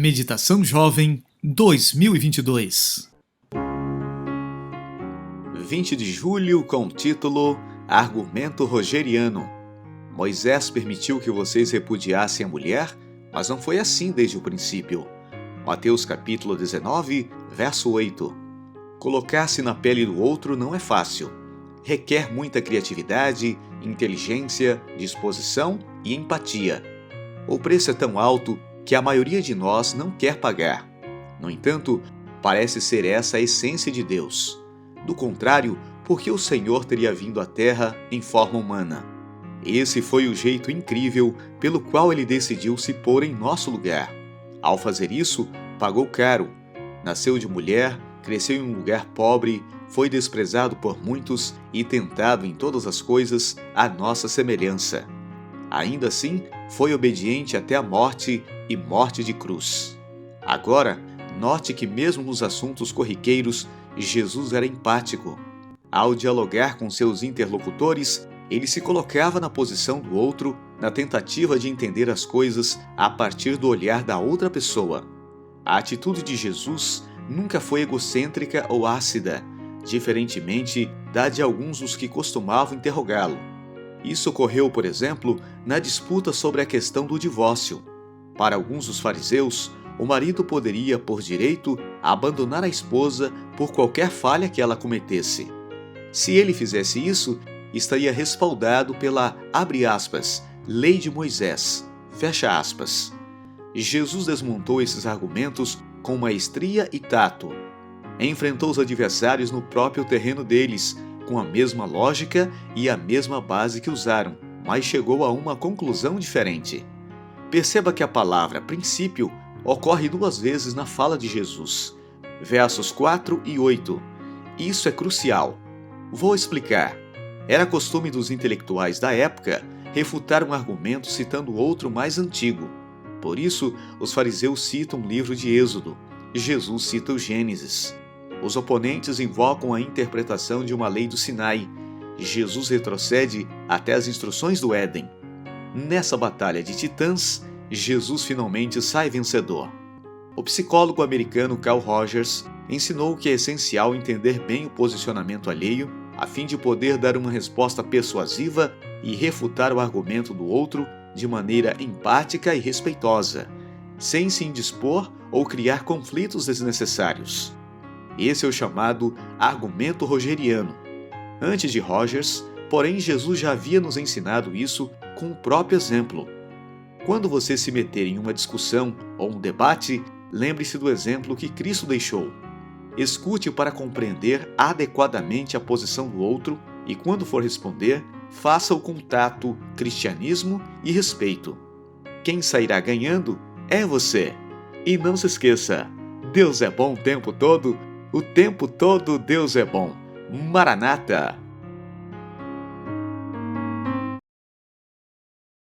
Meditação Jovem 2022. 20 de julho, com o título Argumento Rogeriano. Moisés permitiu que vocês repudiassem a mulher, mas não foi assim desde o princípio. Mateus capítulo 19, verso 8. Colocar-se na pele do outro não é fácil. Requer muita criatividade, inteligência, disposição e empatia. O preço é tão alto que a maioria de nós não quer pagar. No entanto, parece ser essa a essência de Deus. Do contrário, por que o Senhor teria vindo à Terra em forma humana? Esse foi o jeito incrível pelo qual ele decidiu se pôr em nosso lugar. Ao fazer isso, pagou caro. Nasceu de mulher, cresceu em um lugar pobre, foi desprezado por muitos e tentado em todas as coisas à nossa semelhança. Ainda assim, foi obediente até a morte e morte de cruz. Agora, note que mesmo nos assuntos corriqueiros, Jesus era empático. Ao dialogar com seus interlocutores, ele se colocava na posição do outro, na tentativa de entender as coisas a partir do olhar da outra pessoa. A atitude de Jesus nunca foi egocêntrica ou ácida, diferentemente da de alguns dos que costumavam interrogá-lo. Isso ocorreu, por exemplo, na disputa sobre a questão do divórcio. Para alguns dos fariseus, o marido poderia, por direito, abandonar a esposa por qualquer falha que ela cometesse. Se ele fizesse isso, estaria respaldado pela, abre aspas, lei de Moisés, fecha aspas. Jesus desmontou esses argumentos com maestria e tato. Enfrentou os adversários no próprio terreno deles, com a mesma lógica e a mesma base que usaram, mas chegou a uma conclusão diferente. Perceba que a palavra princípio ocorre 2 vezes na fala de Jesus, versos 4 e 8. Isso é crucial. Vou explicar. Era costume dos intelectuais da época refutar um argumento citando outro mais antigo. Por isso, os fariseus citam o livro de Êxodo, Jesus cita o Gênesis. Os oponentes invocam a interpretação de uma lei do Sinai. Jesus retrocede até as instruções do Éden. Nessa batalha de titãs, Jesus finalmente sai vencedor. O psicólogo americano Carl Rogers ensinou que é essencial entender bem o posicionamento alheio a fim de poder dar uma resposta persuasiva e refutar o argumento do outro de maneira empática e respeitosa, sem se indispor ou criar conflitos desnecessários. Esse é o chamado argumento rogeriano. Antes de Rogers, porém, Jesus já havia nos ensinado isso com o próprio exemplo. Quando você se meter em uma discussão ou um debate, lembre-se do exemplo que Cristo deixou. Escute para compreender adequadamente a posição do outro e, quando for responder, faça-o com tato, cristianismo e respeito. Quem sairá ganhando é você. E não se esqueça, Deus é bom o tempo todo Deus é bom. Maranata!